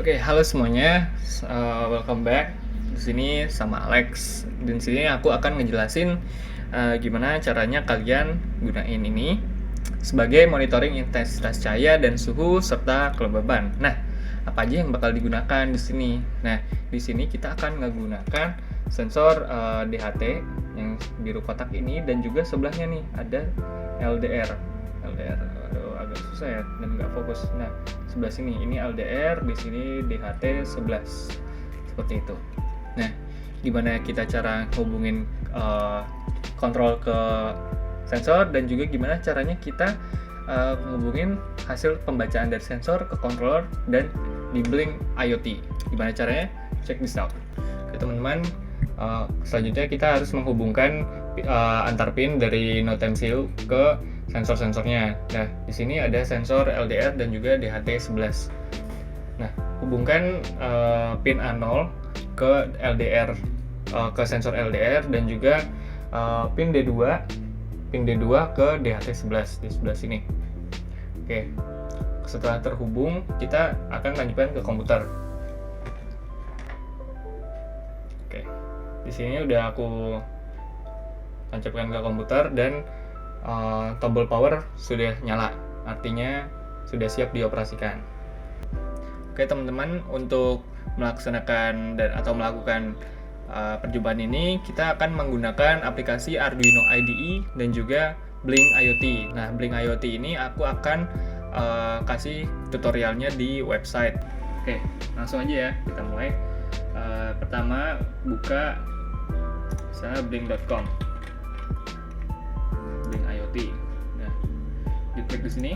Oke, halo semuanya. Welcome back. Di sini sama Alex. Dan sini aku akan ngejelasin gimana caranya kalian gunain ini sebagai monitoring intensitas cahaya dan suhu serta kelembaban. Nah, apa aja yang bakal digunakan di sini? Nah, di sini kita akan menggunakan sensor DHT yang biru kotak ini, dan juga sebelahnya nih ada LDR. Aduh, agak susah ya dan nggak fokus. Nah, sebelah sini ini LDR, di sini DHT 11, seperti itu. Nah, gimana kita cara hubungin kontrol ke sensor, dan juga gimana caranya kita menghubungin hasil pembacaan dari sensor ke controller dan di Blink IoT. Gimana caranya? Check this out. Oke teman-teman, selanjutnya kita harus menghubungkan antar pin dari Node MCU ke sensor-sensornya. Nah, di sini ada sensor LDR dan juga DHT11. Nah, hubungkan pin A0 ke LDR, ke sensor LDR, dan juga pin D2 ke DHT11 di sebelah sini. Oke. Setelah terhubung, kita akan lanjutkan ke komputer. Oke. Di sini udah aku tancapkan ke komputer dan tombol power sudah nyala, artinya sudah siap dioperasikan. Oke teman-teman, untuk melaksanakan atau melakukan percobaan ini, kita akan menggunakan aplikasi Arduino IDE dan juga Blink IoT. Nah, Blink IoT ini aku akan kasih tutorialnya di website. Oke, langsung aja ya, kita mulai. Pertama, buka misalnya blink.com. Blink IoT. Nah, diklik di sini.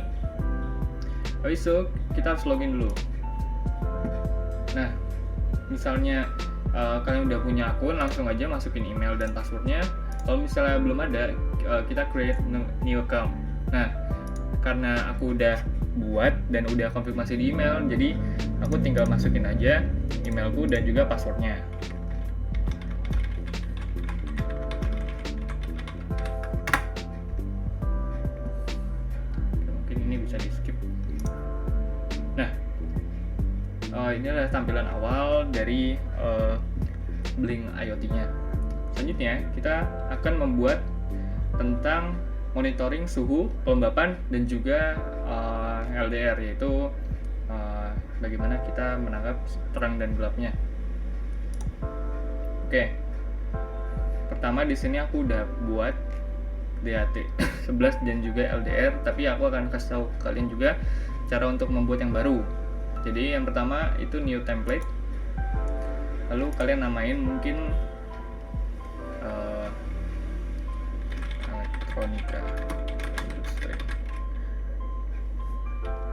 Habis itu kita harus login dulu. Nah, misalnya kalian udah punya akun, langsung aja masukin email dan passwordnya. Kalau misalnya belum ada, kita create new account. Nah, karena aku udah buat dan udah konfirmasi di email, jadi aku tinggal masukin aja emailku dan juga passwordnya. Mungkin ini bisa di skip. Nah, ini adalah tampilan awal dari Blink IoT-nya. Selanjutnya, kita akan membuat tentang monitoring suhu, kelembapan, dan juga LDR, yaitu bagaimana kita menangkap terang dan gelapnya. Oke. Pertama di sini aku udah buat DHT 11 dan juga LDR, tapi aku akan kasih tahu kalian juga cara untuk membuat yang baru. Jadi yang pertama itu new template. Lalu kalian namain mungkin elektronika industri.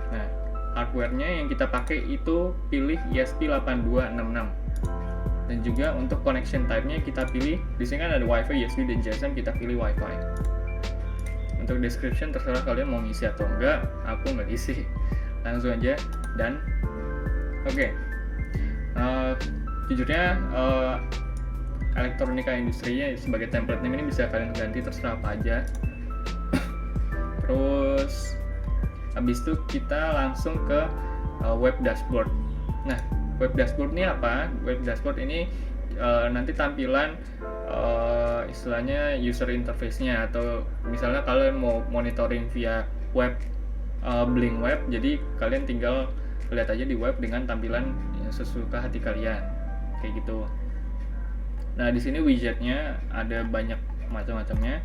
Nah, hardware-nya yang kita pakai itu pilih ESP8266. Dan juga untuk connection type-nya kita pilih, di sini kan ada WiFi, USB, dan GSM, kita pilih WiFi. Untuk description terserah kalian mau ngisi atau enggak, aku nggak isi. Langsung aja dan oke. Jujurnya elektronika industrinya sebagai template name ini bisa kalian ganti terserah apa aja. Terus habis itu kita langsung ke web dashboard. Nah, web dashboard ini apa? Web dashboard ini nanti tampilan istilahnya user interface-nya, atau misalnya kalian mau monitoring via web, Blink web, jadi kalian tinggal lihat aja di web dengan tampilan sesuka hati kalian, kayak gitu. Nah, di sini widgetnya ada banyak macam-macamnya.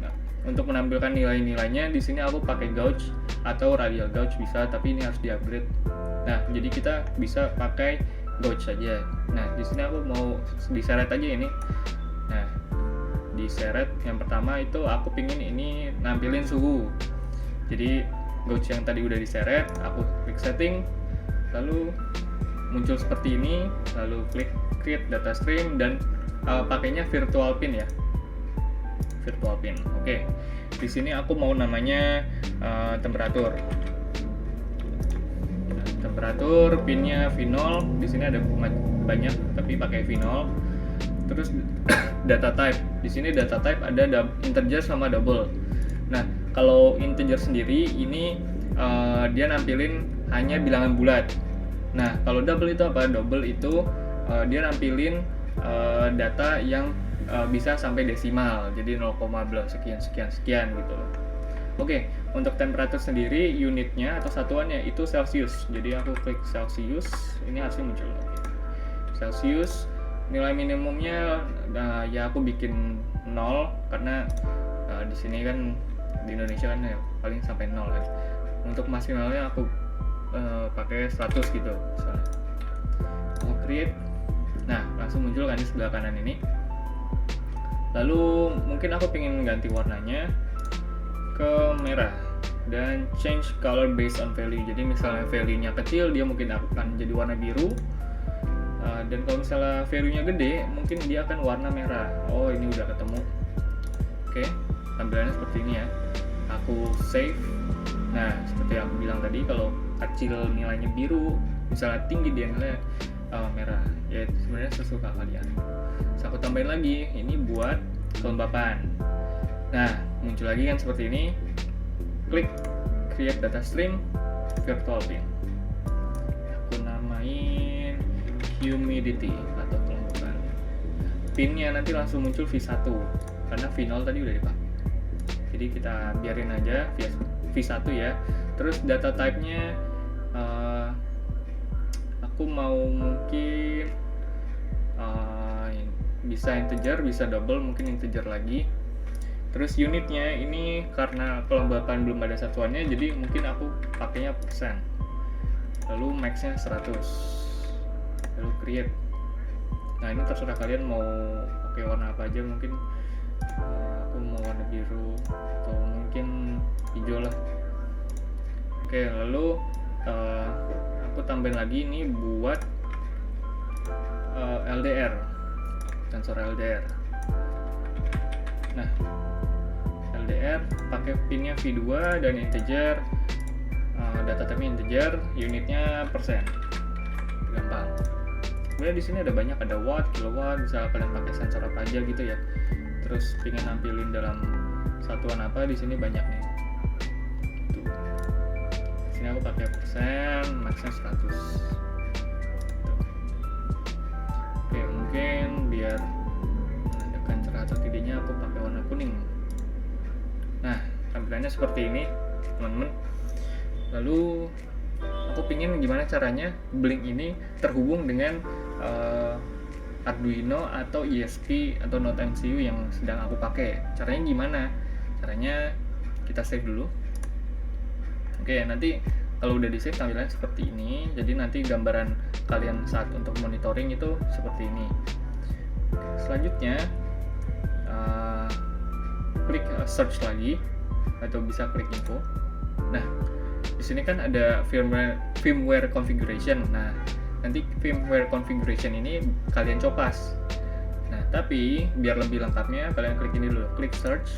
Nah, untuk menampilkan nilai-nilainya di sini aku pakai gauge atau radial gauge bisa, tapi ini harus di-upgrade. Nah, jadi kita bisa pakai gauge saja. Nah, di sini aku mau diseret aja ini. Nah, diseret yang pertama itu aku pingin ini nampilin suhu. Jadi gauge yang tadi udah diseret, aku klik setting, lalu muncul seperti ini, lalu klik create data stream, dan pakainya virtual pin ya, virtual pin. Oke, di sini aku mau namanya temperatur. Nah, temperatur pinnya V0, di sini ada banyak tapi pakai V0. Terus data type, di sini data type ada integer sama double. Nah, kalau integer sendiri ini dia nampilin hanya bilangan bulat. Nah, kalau double itu apa? Double itu dia nampilin data yang bisa sampai desimal, jadi 0, sekian sekian sekian gitu. Oke, untuk temperatur sendiri unitnya atau satuannya itu Celsius. Jadi aku klik Celsius, ini harusnya muncul. Celsius, nilai minimumnya ya aku bikin 0 karena di sini kan di Indonesia kan ya paling sampai 0 kan. Untuk maksimalnya aku pakai 100 gitu misalnya. Aku create. Nah, langsung muncul kan di sebelah kanan ini. Lalu mungkin aku pengen ganti warnanya ke merah dan change color based on value. Jadi misalnya value-nya kecil, dia mungkin akan jadi warna biru. Dan kalau misalnya value-nya gede, mungkin dia akan warna merah. Oh, ini udah ketemu. Oke, tampilannya seperti ini ya. Aku save. Nah, seperti yang aku bilang tadi, kalau kecil nilainya biru, misalnya tinggi dia nilainya merah. Ya sebenarnya sesuka kalian. Terus aku tambahin lagi, ini buat kelembapan. Nah, muncul lagi kan seperti ini. Klik create data stream virtual pin. Aku namain humidity atau kelembapan. Pinnya nanti langsung muncul V1 karena V0 tadi udah dipakai. Jadi kita biarin aja V1 ya. Terus data type-nya aku mau mungkin bisa integer, bisa double, mungkin integer lagi. Terus unitnya ini karena kelembapan belum ada satuannya, jadi mungkin aku pakainya persen. Lalu max-nya 100. Lalu create. Nah, ini terserah kalian mau pakai warna apa aja, mungkin aku mau warna biru atau mungkin hijau lah. Oke, lalu aku tambahin lagi ini buat LDR, sensor LDR. Nah, LDR pakai pinnya V2 dan integer, data type-nya integer, unitnya persen. Gampang. Kemudian di sini ada banyak, ada watt, kilowatt, bisa kalian pakai sensor apa aja gitu ya. Terus pengen nampilin dalam satuan apa, di sini banyak nih. Tuh. Di sini aku pakai persen, max-nya 100. Tuh. Oke, mungkin biar menandakan cerah atau tidaknya aku pakai warna kuning. Nah, tampilannya seperti ini, teman-teman. Lalu aku pingin gimana caranya Blink ini terhubung dengan Arduino atau ESP atau Node MCU yang sedang aku pakai. Caranya gimana? Caranya kita save dulu. Oke, nanti kalau udah di save tampilannya seperti ini. Jadi nanti gambaran kalian saat untuk monitoring itu seperti ini. Selanjutnya klik search lagi atau bisa klik info. Nah, di sini kan ada firmware configuration. Nah, nanti firmware configuration ini kalian copas. Nah, tapi biar lebih lengkapnya kalian klik ini dulu, klik search.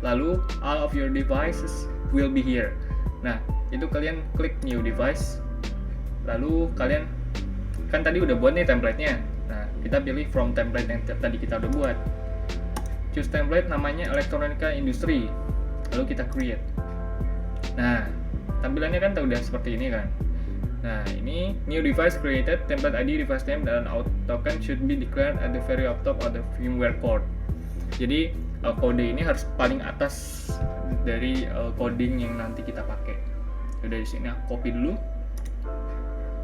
Lalu all of your devices will be here. Nah, itu kalian klik new device. Lalu kalian kan tadi udah buat nih template-nya. Nah, kita pilih from template yang tadi kita udah buat. Choose template namanya Electronica Industry. Lalu kita create. Nah, tampilannya kan udah seperti ini kan. Nah, ini new device created, template ID, device name, dan auth token should be declared at the very top of the firmware core. Jadi kode ini harus paling atas dari coding yang nanti kita pakai. Udah di sini aku copy dulu.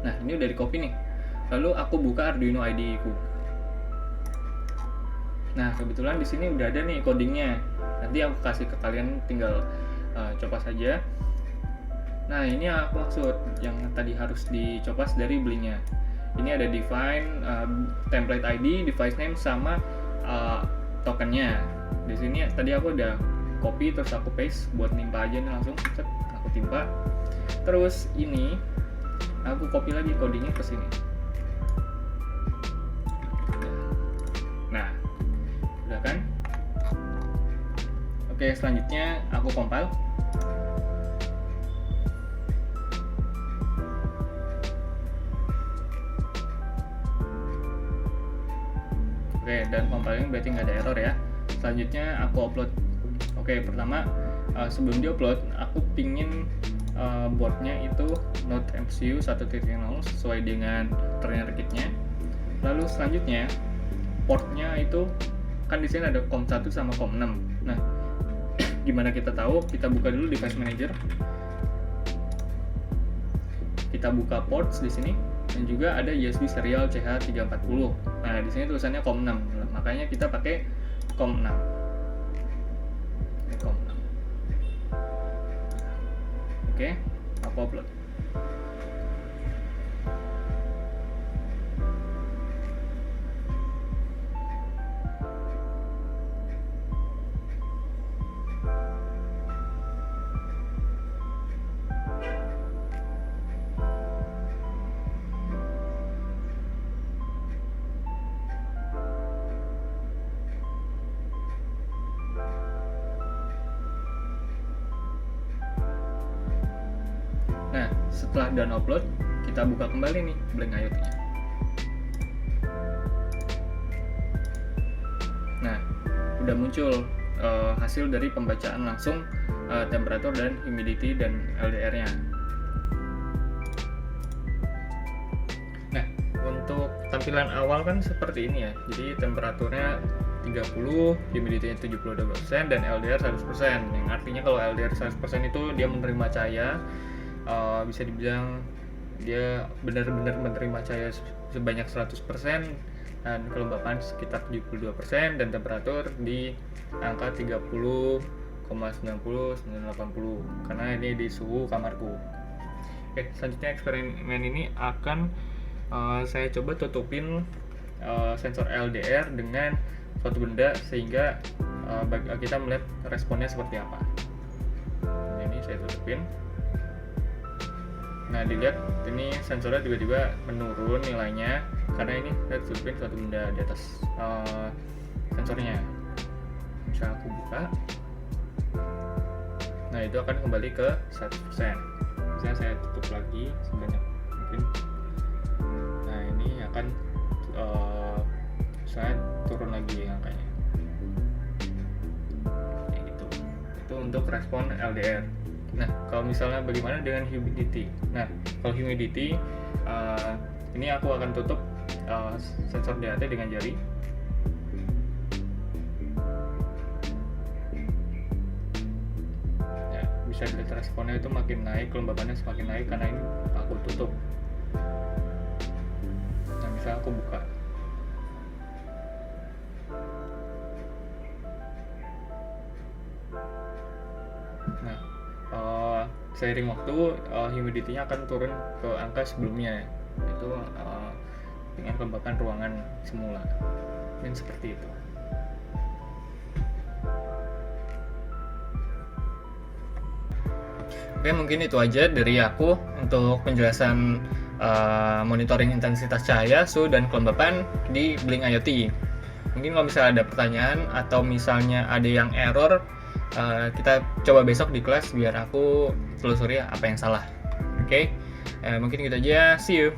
Nah, ini udah di copy nih. Lalu aku buka Arduino IDE ku. Nah, kebetulan di sini udah ada nih codingnya. Nanti aku kasih ke kalian, tinggal coba saja. Nah, ini yang aku maksud, yang tadi harus dicopas dari Blinknya. Ini ada define, template ID, device name, sama tokennya. Di sini tadi aku udah copy, terus aku paste buat nimpa aja nih langsung. Aku timpa. Terus ini aku copy lagi codingnya ke sini. Nah, udah kan? Oke, selanjutnya aku compile. Oke, dan compiling berarti nggak ada error ya. Selanjutnya aku upload. Oke, pertama sebelum di upload aku pingin boardnya itu Node MCU 1.0 sesuai dengan trainer kitnya. Lalu selanjutnya portnya itu kan di sini ada COM1 sama COM6. Nah, gimana kita tahu? Kita buka dulu device manager. Kita buka ports di sini dan juga ada USB serial CH340. Nah, di sini tulisannya COM6. Makanya kita pakai COM6. COM6. Oke, aku upload. Nah, setelah done upload, kita buka kembali nih Blink IoT-nya. Nah, udah muncul hasil dari pembacaan langsung temperatur dan humidity dan LDR-nya. Nah, untuk tampilan awal kan seperti ini ya. Jadi temperaturnya 30, humidity-nya 72% dan LDR 100%. Yang artinya kalau LDR 100% itu dia menerima cahaya, bisa dibilang dia benar-benar menerima cahaya sebanyak 100% dan kelembapan sekitar 72% dan temperatur di angka 30,90-980 karena ini di suhu kamarku. Oke, selanjutnya eksperimen ini akan saya coba tutupin sensor LDR dengan suatu benda sehingga kita melihat responnya seperti apa. Ini saya tutupin. Nah, dilihat ini sensornya tiba-tiba menurun nilainya karena ini saya tutupin suatu benda di atas sensornya. Bisa aku buka. Nah, itu akan kembali ke 100%. Bisa saya tutup lagi sebanyak mungkin. Nah, ini akan saya turun lagi angkanya. Kayak gitu. Itu untuk respon LDR. Nah, kalau misalnya bagaimana dengan humidity? Nah, kalau humidity, ini aku akan tutup sensor DAT dengan jari. Ya, bisa dilihat responnya itu makin naik, kelembabannya semakin naik karena ini aku tutup. Nah, misalnya aku buka. Nah, seiring waktu humidity-nya akan turun ke angka sebelumnya, itu dengan kelembapan ruangan semula, dan seperti itu. Oke, mungkin itu aja dari aku untuk penjelasan monitoring intensitas cahaya, suhu, dan kelembapan di Blink IoT. Mungkin kalau misalnya ada pertanyaan atau misalnya ada yang error, kita coba besok di kelas biar aku telusuri apa yang salah. Oke, mungkin gitu aja. See you.